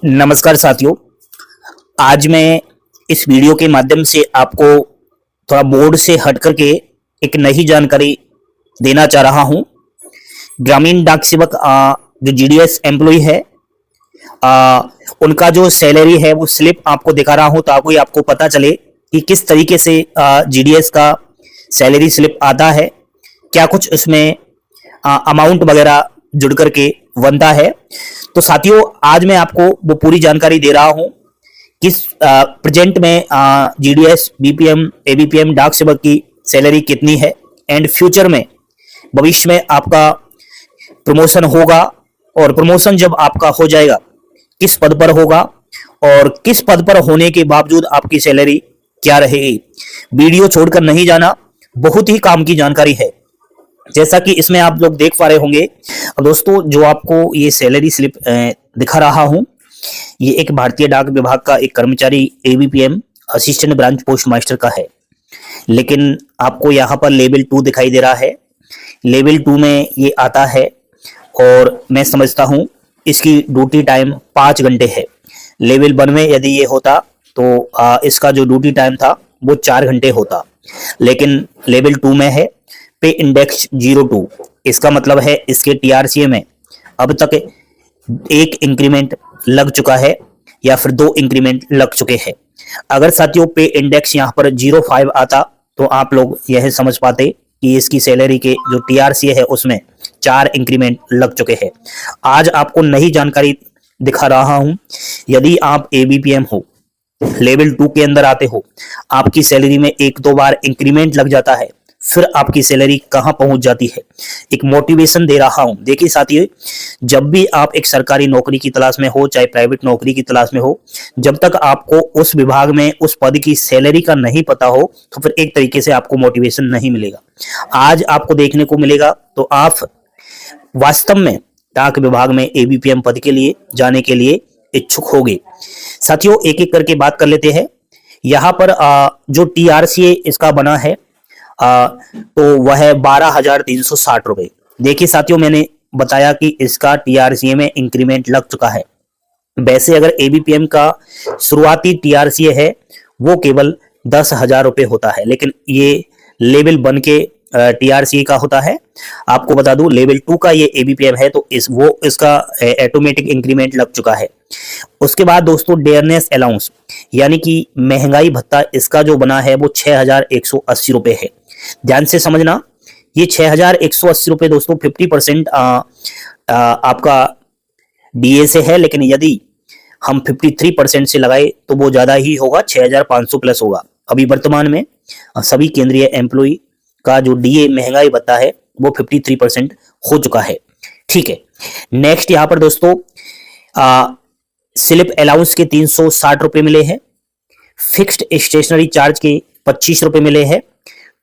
नमस्कार साथियों। आज मैं इस वीडियो के माध्यम से आपको थोड़ा बोर्ड से हट करके एक नई जानकारी देना चाह रहा हूं। ग्रामीण डाक सेवक जो जीडीएस एम्प्लॉय है, उनका जो सैलरी है वो स्लिप आपको दिखा रहा हूं ताकि आपको पता चले कि किस तरीके से जीडीएस का सैलरी स्लिप आता है, क्या कुछ इसमें अमाउंट वगैरह जुड़ करके बनता है। तो साथियों, आज मैं आपको वो पूरी जानकारी दे रहा हूं कि प्रेजेंट में जीडीएस, बीपीएम, एबीपीएम डाक सेवक की सैलरी कितनी है एंड फ्यूचर में भविष्य में आपका प्रमोशन होगा और प्रमोशन जब आपका हो जाएगा किस पद पर होगा और किस पद पर होने के बावजूद आपकी सैलरी क्या रहेगी। वीडियो छोड़कर नहीं जाना, बहुत ही काम की जानकारी है। जैसा कि इसमें आप लोग देख पा रहे होंगे दोस्तों, जो आपको ये सैलरी स्लिप दिखा रहा हूं, ये एक भारतीय डाक विभाग का एक कर्मचारी ABPM assistant branch post master का है। लेकिन आपको यहाँ पर लेवल 2 दिखाई दे रहा है। लेवल 2 में ये आता है और मैं समझता हूँ इसकी ड्यूटी टाइम 5 घंटे है। लेवल 1 में यदि ये होता तो इसका जो ड्यूटी टाइम था वो 4 घंटे होता, लेकिन लेवल 2 में है पे इंडेक्स 02। इसका मतलब है इसके टीआरसीए में अब तक 1 इंक्रीमेंट लग चुका है या फिर 2 इंक्रीमेंट लग चुके हैं। अगर साथियों पे इंडेक्स यहाँ पर 05 आता तो आप लोग यह समझ पाते कि इसकी सैलरी के जो टीआरसीए है उसमें 4 इंक्रीमेंट लग चुके हैं। आज आपको नई जानकारी दिखा रहा हूं। यदि आप एबीपीएम हो, लेवल 2 के अंदर आते हो, आपकी सैलरी में 1-2 बार इंक्रीमेंट लग जाता है, फिर आपकी सैलरी कहां पहुंच जाती है। एक मोटिवेशन दे रहा हूं। देखिए साथियों, जब भी आप एक सरकारी नौकरी की तलाश में हो, चाहे प्राइवेट नौकरी की तलाश में हो, जब तक आपको उस विभाग में उस पद की सैलरी का नहीं पता हो तो फिर एक तरीके से आपको मोटिवेशन नहीं मिलेगा। आज आपको देखने को मिलेगा तो आप वास्तव में डाक विभाग में एबीपीएम पद के लिए जाने के लिए इच्छुक होंगे। साथियों, एक एक करके बात कर लेते हैं। यहाँ पर जो टीआरसीए इसका बना है तो वह है 12,360 रुपए। देखिए साथियों, मैंने बताया कि इसका टीआरसीए में इंक्रीमेंट लग चुका है। वैसे अगर एबीपीएम का शुरुआती टीआरसीए है वो केवल 10,000 रुपए होता है, लेकिन ये लेवल 1 के टीआरसीए का होता है। आपको बता दूं, लेवल 2 का ये एबीपीएम है तो इसका ऑटोमेटिक इंक्रीमेंट लग चुका है। उसके बाद दोस्तों डेयरनेस अलाउंस यानी कि महंगाई भत्ता, इसका जो बना है वो 6,180 रुपए है। ध्यान से समझना, ये 6,180 रुपए दोस्तों 50% आपका डीए से है, लेकिन यदि हम 53% से लगाए तो वो ज्यादा ही होगा, 6,500 प्लस होगा। अभी वर्तमान में सभी केंद्रीय एम्प्लॉय का जो डीए महंगाई भत्ता है वो 53% हो चुका है। ठीक है, नेक्स्ट यहां पर दोस्तों स्लिप अलाउंस के 360 रुपए मिले हैं। फिक्स्ड स्टेशनरी चार्ज के 25 रुपए मिले हैं।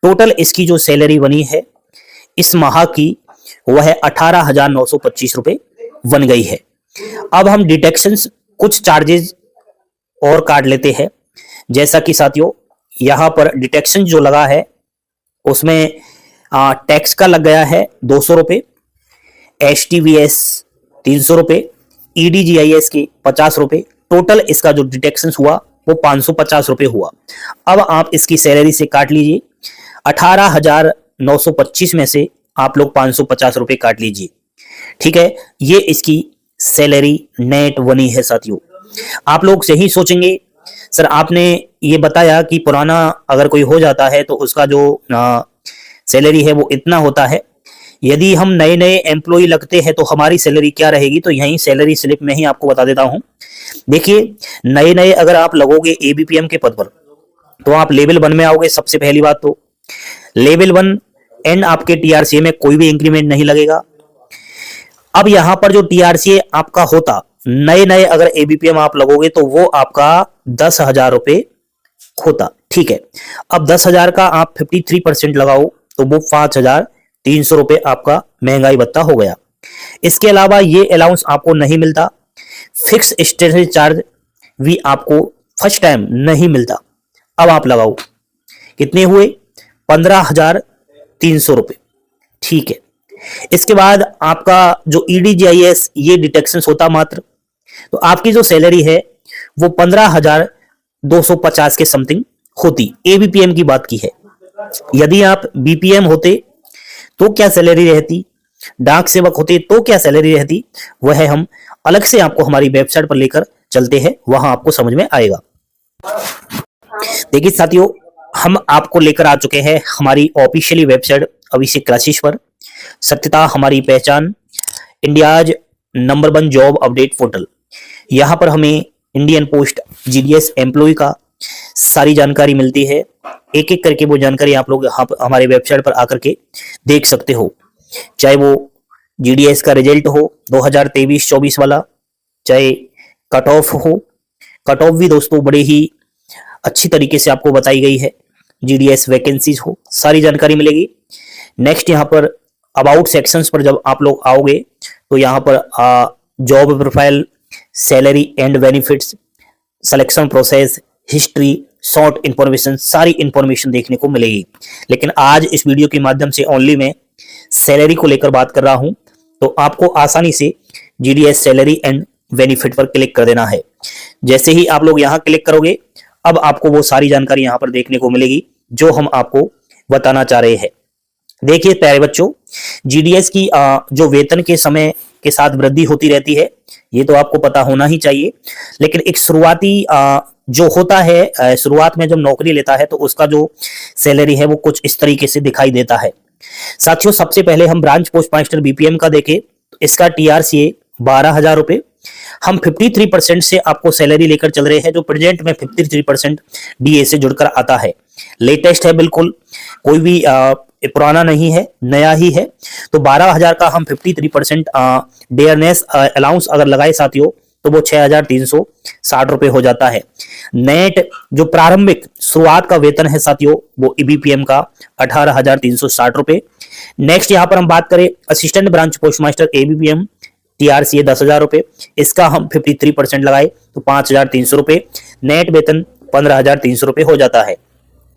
टोटल इसकी जो सैलरी बनी है इस माह की वह है 18,925 रुपए बन गई है। अब हम डिडक्शंस, कुछ चार्जेस और काट लेते हैं। जैसा कि साथियों यहां पर डिडक्शन जो लगा है उसमें टैक्स का लग गया है 200 रुपए, एसटीवीएस 300 रुपए, ईडीजीआईएस के 50 रुपए। टोटल इसका जो डिडक्शन हुआ वो 550 रुपए हुआ। अब आप इसकी सैलरी से काट लीजिए, 18,925 में से आप लोग 550 रुपए काट लीजिए। ठीक है, ये इसकी सैलरी नेट बनी है। साथियों, आप लोग यही सोचेंगे सर आपने ये बताया कि पुराना अगर कोई हो जाता है तो उसका जो सैलरी है वो इतना होता है, यदि हम नए नए एम्प्लॉय लगते हैं तो हमारी सैलरी क्या रहेगी, तो यही सैलरी स्लिप में ही आपको बता देता हूं। देखिए, नए नए अगर आप लगोगे एबीपीएम के पद पर तो आप लेवल 1 में आओगे। सबसे पहली बात तो लेवल 1 एंड आपके टीआरसीए में कोई भी इंक्रीमेंट नहीं लगेगा। अब यहां पर जो टीआरसीए आपका होता, नए नए अगर एबीपीएम आप लगोगे तो वो आपका 10,000 रुपए होता। ठीक है, अब 10,000 का आप 53% लगाओ तो वो 5,300 रुपए आपका महंगाई भत्ता हो गया। इसके अलावा ये अलाउंस आपको नहीं मिलता। फिक्स स्टेशनरी चार्ज भी आपको फर्स्ट टाइम नहीं मिलता। अब आप लगाओ, कितने हुए, 15,300 रुपए। ठीक है, इसके बाद आपका जो ईडीजीआईएस ये डिटेक्शन होता मात्र तो आपकी जो सैलरी है वो 15,250 के समथिंग होती, एबीपीएम की बात की है। यदि आप बीपीएम होते तो क्या सैलरी रहती, डाक सेवक होते तो क्या सैलरी रहती, वह हम अलग से आपको हमारी वेबसाइट पर लेकर चलते हैं, वहां आपको समझ में आएगा। देखिए साथियों, हम आपको लेकर आ चुके हैं हमारी ऑफिशियली वेबसाइट अभिषेक क्लासेस पर। सत्यता हमारी पहचान, India's number 1 job update portal. यहां पर हमें इंडियन पोस्ट जीडीएस एम्प्लॉय का सारी जानकारी मिलती है। एक एक करके वो जानकारी आप लोग यहाँ हमारे वेबसाइट पर आकर के देख सकते हो, चाहे वो जीडीएस का रिजल्ट हो 2023-24 वाला, चाहे कट ऑफ हो। कट ऑफ भी दोस्तों बड़े ही अच्छी तरीके से आपको बताई गई है। जीडीएस वैकेंसीज हो, सारी जानकारी मिलेगी। नेक्स्ट यहाँ पर अबाउट सेक्शंस पर जब आप लोग आओगे तो यहाँ पर job profile, salary and benefits, selection process, history, short information, सारी इंफॉर्मेशन देखने को मिलेगी। लेकिन आज इस वीडियो के माध्यम से ओनली मैं सैलरी को लेकर बात कर रहा हूं, तो आपको आसानी से जीडीएस सैलरी एंड बेनिफिट पर क्लिक कर देना है। जैसे ही आप लोग यहां क्लिक करोगे, अब आपको वो सारी जानकारी यहां पर देखने को मिलेगी जो हम आपको बताना चाह रहे हैं। देखिए प्यारे बच्चों, जीडीएस की जो वेतन के समय के साथ वृद्धि होती रहती है, ये तो आपको पता होना ही चाहिए। लेकिन एक शुरुआती जो होता है, शुरुआत में जब नौकरी लेता है तो उसका जो सैलरी है वो कुछ इस तरीके से दिखाई देता है। साथियों, सबसे पहले हम ब्रांच पोस्ट मास्टर बीपीएम का देखें तो इसका टीआरसीए 12,000 रुपए। हम 53% से आपको सैलरी लेकर चल रहे हैं, जो प्रेजेंट में 53% डीए से जुड़कर आता है। लेटेस्ट है, बिल्कुल कोई भी पुराना नहीं है, नया ही है। तो 12,000 का हम 53% डेयरनेस अलाउंस अगर लगाए साथियों तो वो 6,360 रुपए हो जाता है। नेट जो प्रारंभिक शुरुआत का वेतन है साथियों वो ईबीपीएम का 18,360 रुपए। नेक्स्ट यहां पर हम बात करें assistant branch post master ABPM, TRCA 10,000 रुपए। इसका हम 53% लगाए तो 5,300 रुपए। नेट वेतन 15,300 रुपए हो जाता है।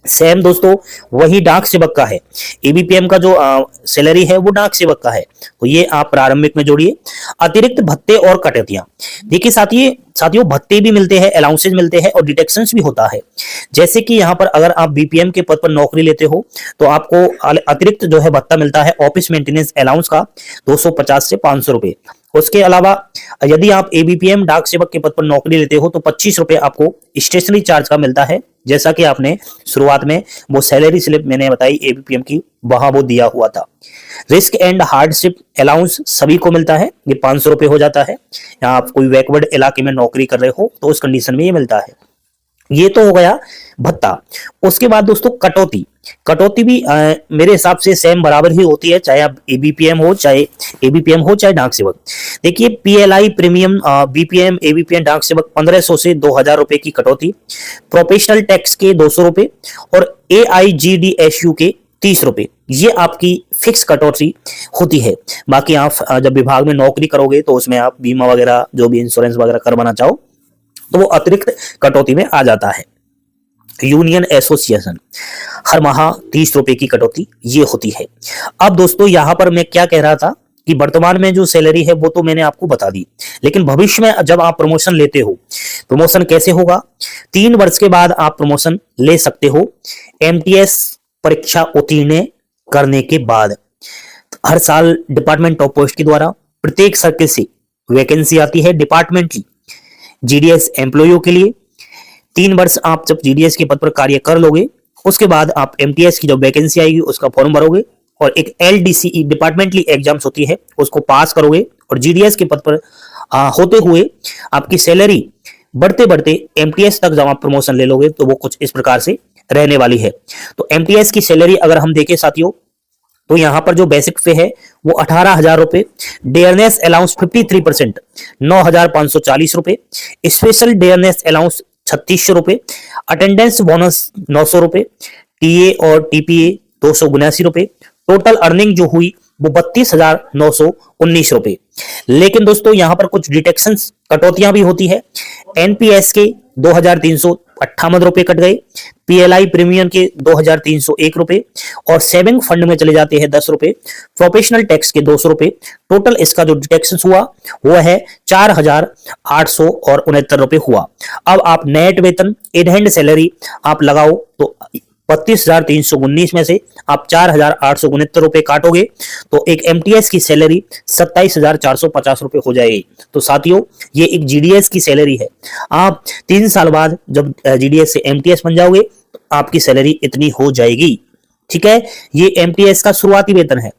सेम दोस्तों वही डाक सेवक का है। एबीपीएम का जो सैलरी है वो डाक सेवक का है, तो ये आप प्रारंभिक में जोड़िए। अतिरिक्त भत्ते और कटौतियां, देखिए साथियों भत्ते भी मिलते हैं, अलाउंसेज मिलते हैं और डिडक्शंस भी होता है। जैसे कि यहाँ पर अगर आप बीपीएम के पद पर नौकरी लेते हो तो आपको अतिरिक्त जो है भत्ता मिलता है ऑफिस मेंटेनेंस अलाउंस का 250 से 500 रुपए। उसके अलावा यदि आप एबीपीएम डाक सेवक के पद पर नौकरी लेते हो तो 25 रुपए आपको स्टेशनरी चार्ज का मिलता है, जैसा कि आपने शुरुआत में वो सैलरी स्लिप मैंने बताई एबीपीएम की, वहां वो दिया हुआ था। रिस्क एंड हार्डशिप अलाउंस सभी को मिलता है, ये 500 रुपए हो जाता है। यहाँ आप कोई बैकवर्ड इलाके में नौकरी कर रहे हो तो उस कंडीशन में ये मिलता है। ये तो हो गया भत्ता। उसके बाद दोस्तों कटौती भी मेरे हिसाब से सेम बराबर ही होती है, चाहे आप एबीपीएम हो चाहे डाक सेवक। देखिए पीएलआई प्रीमियम, बीपीएम, एबीपीएम, डाक सेवक 1500 से 2,000 रुपए की कटौती, प्रोफेशनल टैक्स के 200 रुपए और एआईजीडीएसयू के 30 रुपए, ये आपकी फिक्स कटौती होती है। बाकी आप जब विभाग में नौकरी करोगे तो उसमें आप बीमा वगैरह जो भी इंश्योरेंस वगैरह करवाना चाहो तो वो अतिरिक्त कटौती में आ जाता है। यूनियन एसोसिएशन हर माह 30 रुपए की कटौती ये होती है। अब दोस्तों यहां पर मैं क्या कह रहा था कि वर्तमान में जो सैलरी है वो तो मैंने आपको बता दी, लेकिन भविष्य में जब आप प्रमोशन लेते हो, प्रमोशन कैसे होगा? 3 वर्ष के बाद आप प्रमोशन ले सकते हो एमटीएस परीक्षा उत्तीर्ण करने के बाद। हर साल डिपार्टमेंट ऑफ पोस्ट के द्वारा प्रत्येक सर्किल से वैकेंसी आती है डिपार्टमेंटली जीडीएस एम्प्लॉइयों के लिए। 3 वर्ष आप जब जीडीएस के पद पर कार्य कर लोगे उसके बाद आप एमटीएस की जब वैकेंसी आएगी उसका फॉर्म भरोगे और एक एलडीसीई डिपार्टमेंटली एग्जाम्स होती है उसको पास करोगे और जीडीएस के पद पर होते हुए आपकी सैलरी बढ़ते बढ़ते एमटीएस तक जब आप प्रमोशन ले लोगे तो वो कुछ इस प्रकार से रहने वाली है। तो एमटीएस की सैलरी अगर हम देखें साथियों तो यहां पर जो बेसिक पे है वो 18,000 रुपए, डेयरनेस अलाउंस 53% 9,540 रुपए, स्पेशल डेयरनेस अलाउंस 3600 रुपए, अटेंडेंस बोनस 900 रुपए, टीए और टीपीए 279 रुपए, टोटल अर्निंग जो हुई वो 32,919 रुपए। लेकिन दोस्तों यहां पर कुछ डिटेक्शंस कटौतियां भी होती है। एनपीएस के 2358 रुपए कट गए, पीएलआई प्रीमियम के 2301 रुपए और सेविंग फंड में चले जाते हैं 10 रुपए, प्रोफेशनल टैक्स के 200 रुपए। टोटल इसका जो डिडक्शन हुआ वो है 4869 रुपए हुआ। अब आप नेट वेतन इन हैंड सैलरी आप लगाओ तो 32,319 में से आप 4,869 रुपए काटोगे तो एक एमटीएस की सैलरी 27,450 रुपए हो जाएगी। तो साथियों ये एक जीडीएस की सैलरी है। आप 3 साल बाद जब जीडीएस से एमटीएस बन जाओगे तो आपकी सैलरी इतनी हो जाएगी। ठीक है, ये एमटीएस का शुरुआती वेतन है।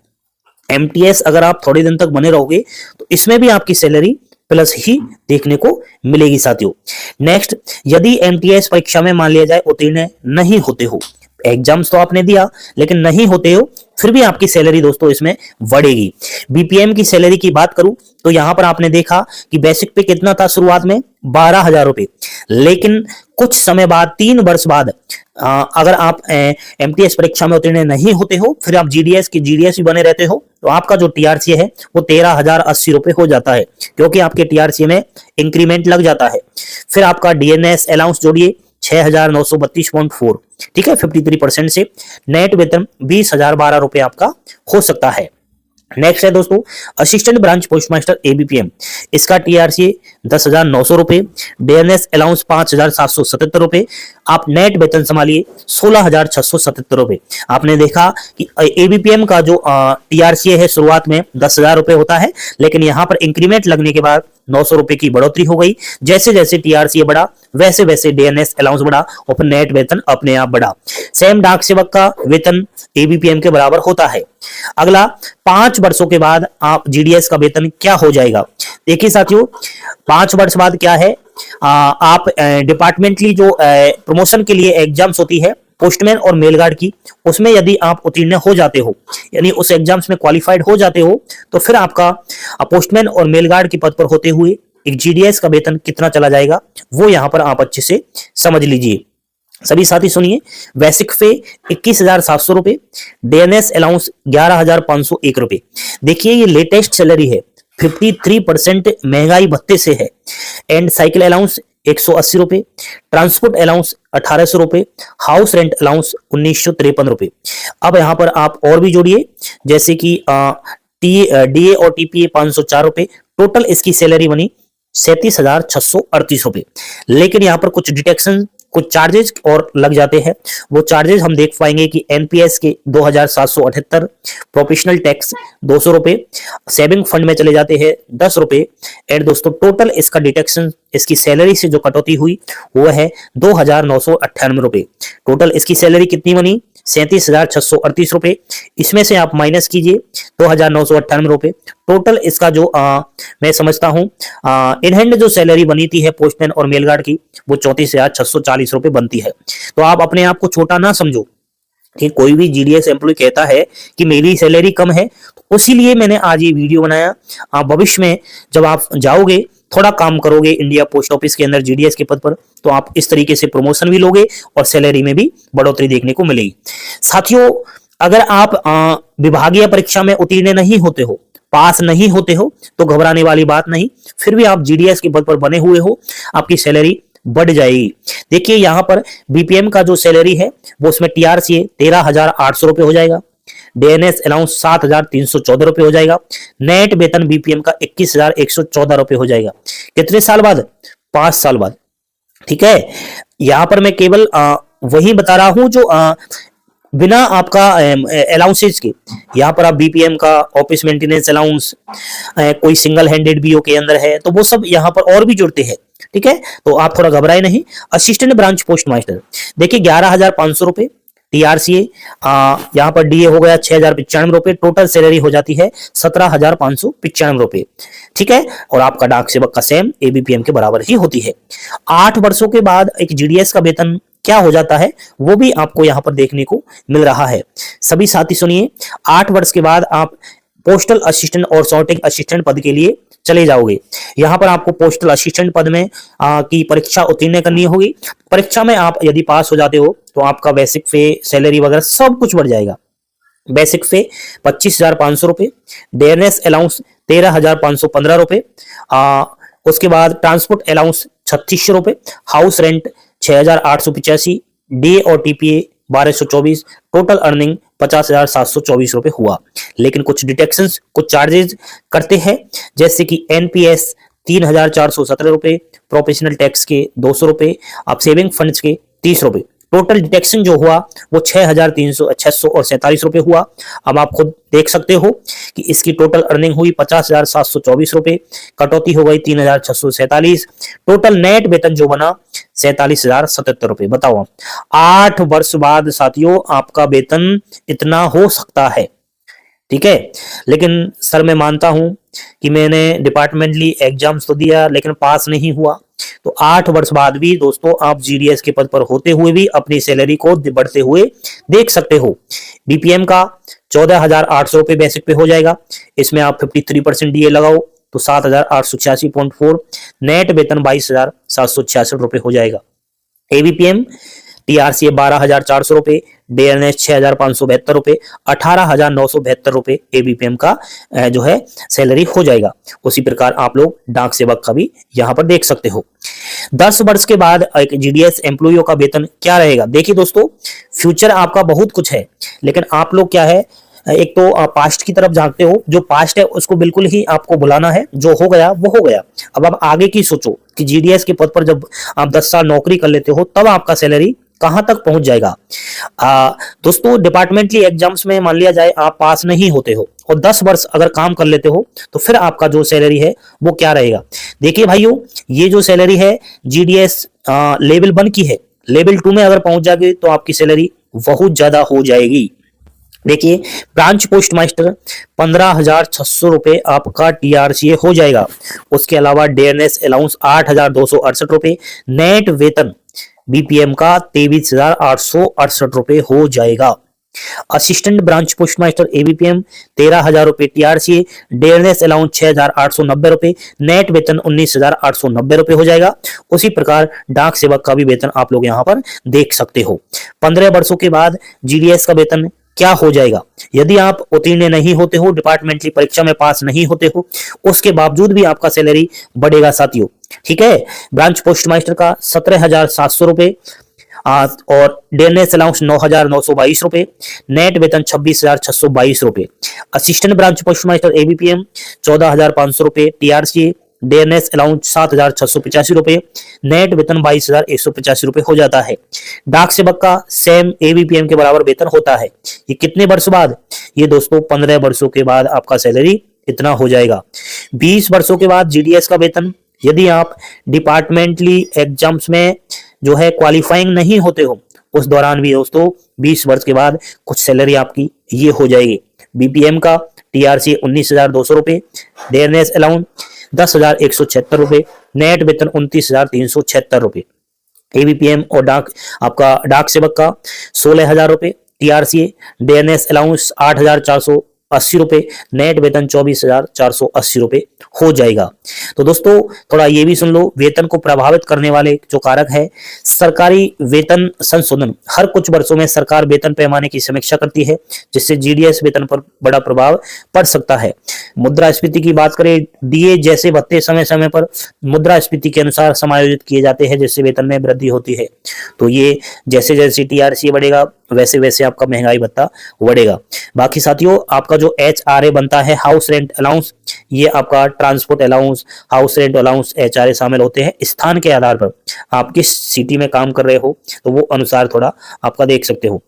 एमटीएस अगर आप थोड़े दिन तक बने रहोगे तो इसमें भी आपकी सैलरी प्लस ही देखने को मिलेगी साथियों। नेक्स्ट, यदि एमटीएस परीक्षा में मान लिया जाए उत्तीर्ण नहीं होते हो, एग्जाम्स तो आपने दिया लेकिन नहीं होते हो, फिर भी आपकी सैलरी दोस्तों इसमें बढ़ेगी। बीपीएम की सैलरी की बात करूं तो यहां पर आपने देखा कि बेसिक पे कितना था शुरुआत में 12,000 रुपए, लेकिन कुछ समय बाद 3 वर्ष बाद अगर आप एमटीएस परीक्षा में उत्तीर्ण नहीं होते हो, फिर आप जीडीएस भी बने रहते हो तो आपका जो टीआरसी है वो 13,080 रुपए हो जाता है, क्योंकि आपके टीआरसी में इंक्रीमेंट लग जाता है। फिर आपका डीएनएस अलाउंस जोड़िए 6,932.4, ठीक है, 53% से नेट वेतन 20,012 रुपए आपका हो सकता है। नेक्स्ट है दोस्तों असिस्टेंट ब्रांच पोस्टमास्टर एबीपीएम, इसका टीआरसी 10,900 रुपए, डीएनएस अलाउंस 5,777 रुपए, आप नेट वेतन संभालिए 16,677 रुपए। आपने देखा कि एबीपीएम का जो टीआरसी है शुरुआत में 10,000 रुपए होता है, लेकिन यहां पर इंक्रीमेंट लगने के बाद 900 रुपए की बढ़ोतरी हो गई। जैसे जैसे टीआरसी बढ़ा वैसे वैसे डीएनएस अलाउंस बढ़ा और फिर नेट वेतन अपने आप बढ़ा। सेम डाक सेवक का वेतन एबीपीएम के बराबर होता है। अगला 5 वर्षों के बाद आप जीडीएस का वेतन क्या हो जाएगा। देखिए साथियों 5 वर्ष बाद क्या है, आप डिपार्टमेंटली जो प्रमोशन के लिए एग्जाम्स होती है पोस्टमैन और मेलगार्ड की, उसमें यदि आप उत्तीर्ण हो जाते हो यानी उस एग्जाम्स में क्वालिफाइड हो जाते हो तो फिर आपका पोस्टमैन और मेलगार्ड के पद पर होते हुए एक जीडीएस का वेतन कितना चला जाएगा वो यहां पर आप अच्छे से समझ लीजिए। सभी साथी सुनिए, बेसिक पे 21,700 रुपए, डीएनएस अलाउंस 11,501 रुपए। देखिए ये लेटेस्ट सैलरी है, 53% महंगाई भत्ते से है। एंड साइकिल अलाउंस 180 रुपए, ट्रांसपोर्ट अलाउंस 1,800 रुपए, हाउस रेंट अलाउंस 1,953 रुपए। अब यहां पर आप और भी जोड़िए जैसे कि डीए और टीपीए 504 रुपए, टोटल इसकी सैलरी बनी 37,638 रुपए। लेकिन यहां पर कुछ डिटेक्शन कुछ चार्जेस और लग जाते हैं, वो चार्जेस हम देख पाएंगे कि एनपीएस के 2,778, प्रोफेशनल टैक्स 200 रुपए, सेविंग फंड में चले जाते हैं 10 रुपए। एंड दोस्तों टोटल इसका डिटेक्शन इसकी सैलरी से जो कटौती हुई वो है 2,998 रुपए। टोटल इसकी सैलरी कितनी बनी 37,638 रुपए। इसमें से आप माइनस कीजिए 2,998 रुपए। टोटल इसका जो मैं समझता हूं इन हैंड जो सैलरी बनी थी है पोस्टमैन और मेलगार्ड की वो 34,640 रुपए बनती है। तो आप अपने आप को छोटा ना समझो कि कोई भी जीडीएस एम्प्लॉय कहता है कि मेरी सैलरी कम है, तो उसीलिए मैंने आज ये वीडियो बनाया। आप भविष्य में जब आप जाओगे थोड़ा काम करोगे इंडिया पोस्ट ऑफिस के अंदर जीडीएस के पद पर तो आप इस तरीके से प्रमोशन भी लोगे और सैलरी में भी बढ़ोतरी देखने को मिलेगी। साथियों अगर आप विभागीय परीक्षा में उत्तीर्ण नहीं होते हो, पास नहीं होते हो तो घबराने वाली बात नहीं, फिर भी आप जीडीएस के पद पर बने हुए हो, आपकी सैलरी बढ़ जाएगी। देखिए यहां पर बीपीएम का जो सैलरी है वो उसमें टीआरसी 13,800 रुपए हो जाएगा, डीएनएस अलाउंस 7,314 रुपए हो जाएगा, नेट वेतन बीपीएम का 21,114 रुपए हो जाएगा। कितने साल बाद 5 साल बाद। ठीक है, यहां पर मैं केवल वही बता रहा हूं जो बिना आपका अलाउंसेज के। यहाँ पर आप बीपीएम का ऑफिस मेंटेनेंस अलाउंस कोई सिंगल हैंडेड बीओ के अंदर है तो वो सब यहाँ पर और भी जुड़ते हैं। ठीक है, तो आप थोड़ा घबराए नहीं। असिस्टेंट ब्रांच पोस्ट मास्टर देखिए 11,500 रुपए टीआरसी, यहाँ पर डीए हो गया 6,095 रुपए, टोटल सैलरी हो जाती है 17,595 रुपए। ठीक है, और आपका डाक सेवक का सेम एबीपीएम के बराबर ही होती है। 8 वर्षों के बाद एक जीडीएस का वेतन क्या हो जाता है वो भी आपको यहां पर देखने को मिल रहा है। सभी साथी सुनिए, 8 वर्ष के बाद आप पोस्टल असिस्टेंट और सॉर्टिंग असिस्टेंट पद के लिए चले जाओगे। यहां पर आपको पोस्टल असिस्टेंट पद में की परीक्षा उत्तीर्ण करनी होगी। परीक्षा में आप यदि पास हो जाते हो तो आपका बेसिक पे सैलरी वगैरह सब कुछ बढ़ जाएगा। बेसिक पे 25,500 रुपए, डीएनएस अलाउंस 13,515 रुपए, उसके बाद ट्रांसपोर्ट अलाउंस 3600 रुपए, हाउस रेंट 6885, डीए और टीपीए 1224, टोटल अर्निंग 50,724 रुपए हुआ। लेकिन कुछ डिटेक्शंस, कुछ चार्जेस करते हैं, जैसे कि एनपीएस 3,417 रुपए, प्रोफेशनल टैक्स के 200 रुपए, आप सेविंग फंड्स के 30 रुपए। टोटल डिटेक्शन जो हुआ वो 6,647 रुपए हुआ। अब आप खुद देख सकते हो कि इसकी टोटल अर्निंग हुई 50,724 रुपए, कटौती हो गई 3,647, टोटल नेट वेतन जो बना 47,077 रुपए। बताओ 8 वर्ष बाद साथियों आपका वेतन इतना हो सकता है, ठीक है। लेकिन सर मैं मानता हूं कि मैंने डिपार्टमेंटली एग्जाम्स तो दिया लेकिन पास नहीं हुआ, तो 8 वर्ष बाद भी दोस्तों आप जीडीएस के पद पर होते हुए भी अपनी सैलरी को बढ़ते हुए देख सकते हो। बीपीएम का 14,800 रुपए बेसिक पे हो जाएगा, इसमें आप 53% डीए लगाओ तो 7,886.4, नेट वेतन 22,766 रुपए हो जाएगा। एबीपीएम टीआरसीए 12,400 रुपए, डीएनएस 6,572 रुपए, 18,972 रुपए एबीपीएम का जो है सैलरी हो जाएगा। उसी प्रकार आप लोग डाक सेवक का भी यहां पर देख सकते हो। 10 वर्ष के बाद एक जीडीएस एम्प्लॉइयों का वेतन क्या रहेगा? देखिए दोस्तों, फ्यूचर आपका बहुत कुछ है, लेकिन आप लोग क्या है, एक तो पास्ट की तरफ झांकते हो। जो पास्ट है उसको बिल्कुल ही आपको भुलाना है, जो हो गया वो हो गया। अब आप आगे की सोचो कि जीडीएस के पद पर जब आप 10 साल नौकरी कर लेते हो तब आपका सैलरी कहां तक पहुंच जाएगा। दोस्तों डिपार्टमेंटली एग्जाम्स में मान लिया जाए आप पास नहीं होते हो और 10 वर्ष अगर काम कर लेते हो तो फिर आपका जो सैलरी है वो क्या रहेगा। देखिए भाइयों, ये जो सैलरी है जीडीएस लेवल 1 की है, लेवल 2 में अगर पहुंच जाएगी तो आपकी सैलरी बहुत ज्यादा हो जाएगी। देखिए ब्रांच पोस्ट मास्टर 15,600 रुपए आपका टीआरसीए हो जाएगा। उसके अलावा डीएनएस अलाउंस 8,268 रुपए, नेट वेतन बीपीएम का 23,868 रुपए हो जाएगा। Assistant branch post master ABPM 13,000 रुपए टीआरसीए, डीएनएस अलाउंस 6,890 रुपए, नेट वेतन 19,890 रुपए हो जाएगा। उसी प्रकार डाक सेवक का भी वेतन आप लोग यहां पर देख सकते हो। 15 वर्षों के बाद जीडीएस का वेतन क्या हो जाएगा। यदि आप उत्तीर्ण नहीं होते हो, डिपार्टमेंटली परीक्षा में पास नहीं होते हो, उसके बावजूद भी आपका सैलरी बढ़ेगा साथियों, ठीक है। ब्रांच पोस्ट मास्टर का 17,700 रुपए और डीएनएस अलाउंस 9,922 रुपए, नेट वेतन 26,622 रुपए। Assistant branch post master ABPM 14,500 रुपए टीआरसी, डीएनएस अलाउंस 7,685 रुपए, नेट वेतन 22,185 रुपए हो जाता है। डाक सेवक का सेम एबीपीएम के बराबर वेतन होता है। ये कितने वर्ष बाद? ये दोस्तों 15 वर्षों के बाद आपका सैलरी इतना हो जाएगा। 20 वर्षों के बाद जीडीएस का वेतन, यदि आप डिपार्टमेंटली एग्जाम्स में जो है क्वालिफाइंग नहीं होते हो, उस दौरान भी दोस्तों 20 वर्ष के बाद कुछ सैलरी आपकी ये हो जाएगी। बीपीएम का टीआरसी 19,200 रुपए, डीएनएस अलाउंस 10,176 रुपए, नेट वेतन 29,376 रुपए। एबीपीएम और डाक सेवक का 16,000 रुपए टीआरसी, डीएनएस अलाउंस 8,480 रुपए, नेट वेतन 24,480 रुपए हो जाएगा। तो दोस्तों थोड़ा ये भी सुन लो, वेतन को प्रभावित करने वाले जो कारक है, सरकारी वेतन संशोधन। हर कुछ वर्षों में सरकार वेतन पैमाने की समीक्षा करती है, जिससे जीडीएस वेतन पर बड़ा प्रभाव पड़ सकता है। मुद्रास्फीति की बात करें, डीए जैसे भत्ते समय समय पर मुद्रास्फीति के अनुसार समायोजित किए जाते हैं, जिससे वेतन में वृद्धि होती है। तो ये जैसे जैसे टीआरसी बढ़ेगा वैसे वैसे आपका महंगाई भत्ता बढ़ेगा। बाकी साथियों आपका जो एचआरए बनता है, हाउस रेंट अलाउंस, ये आपका transport allowance, house rent allowance, HRA शामिल होते हैं। स्थान के आधार पर आप किस सिटी में काम कर रहे हो तो वो अनुसार थोड़ा आपका देख सकते हो।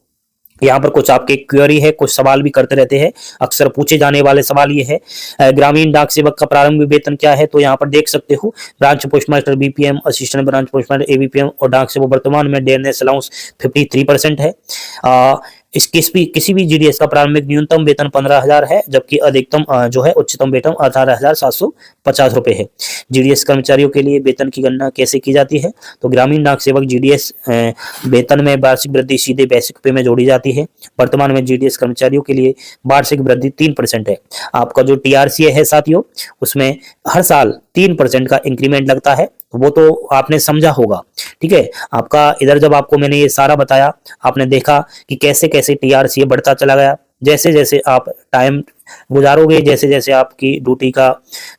यहाँ पर कुछ आपके क्वेरी है, कुछ सवाल भी करते रहते हैं, अक्सर पूछे जाने वाले सवाल ये है ग्रामीण डाक सेवक का प्रारंभिक वेतन क्या है। तो यहाँ पर देख सकते हो branch post master BPM, assistant branch post master ABPM और डाक सेवक वर्तमान में डीएनएस अलाउंस 53% है। किसी भी जीडीएस का प्रारंभिक न्यूनतम वेतन 15,000 है, जबकि अधिकतम जो है उच्चतम वेतन 18,750 रुपए है। जीडीएस कर्मचारियों के लिए वेतन की गणना कैसे की जाती है? तो ग्रामीण डाक सेवक जीडीएस वेतन में वार्षिक वृद्धि सीधे बेसिक पे में जोड़ी जाती है। वर्तमान में जीडीएस कर्मचारियों के लिए वार्षिक वृद्धि 3% है। आपका जो टीआरसी है साथियों, उसमें हर साल 3% का इंक्रीमेंट लगता है। वो तो आपने समझा होगा। ठीक है, आपका इधर जब आपको मैंने ये सारा बताया, आपने देखा कि कैसे कैसे टीआरसी बढ़ता चला गया। जैसे जैसे आप टाइम गुजारोगे, जैसे जैसे आपकी ड्यूटी का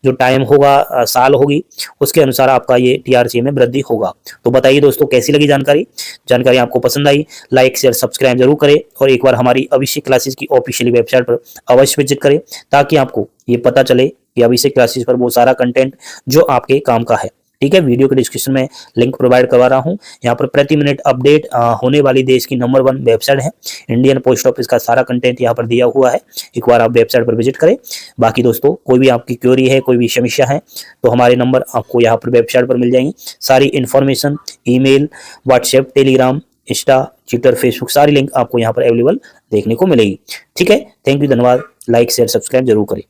जो टाइम होगा, साल होगी, उसके अनुसार आपका ये टीआरसी में वृद्धि होगा। तो बताइए दोस्तों, कैसी लगी जानकारी? जानकारी आपको पसंद आई? लाइक शेयर सब्सक्राइब जरूर करें और एक बार हमारी अभिषेक क्लासेस की ऑफिशियली वेबसाइट पर अवश्य विजिट करें, ताकि आपको ये पता चले कि अभिषेक क्लासेस पर वो सारा कंटेंट जो आपके काम का है। ठीक है, वीडियो के डिस्क्रिप्शन में लिंक प्रोवाइड करवा रहा हूं। यहाँ पर प्रति मिनट अपडेट होने वाली देश की नंबर 1 वेबसाइट है। इंडियन पोस्ट ऑफिस का सारा कंटेंट यहाँ पर दिया हुआ है, एक बार आप वेबसाइट पर विजिट करें। बाकी दोस्तों, कोई भी आपकी क्वेरी है, कोई भी समस्या है, तो हमारे नंबर आपको यहाँ पर वेबसाइट पर मिल जाएंगे। सारी information, email, WhatsApp, Telegram, Insta, Twitter, Facebook, सारी लिंक आपको यहाँ पर अवेलेबल देखने को मिलेगी। ठीक है, थैंक यू, धन्यवाद। लाइक शेयर सब्सक्राइब जरूर करें।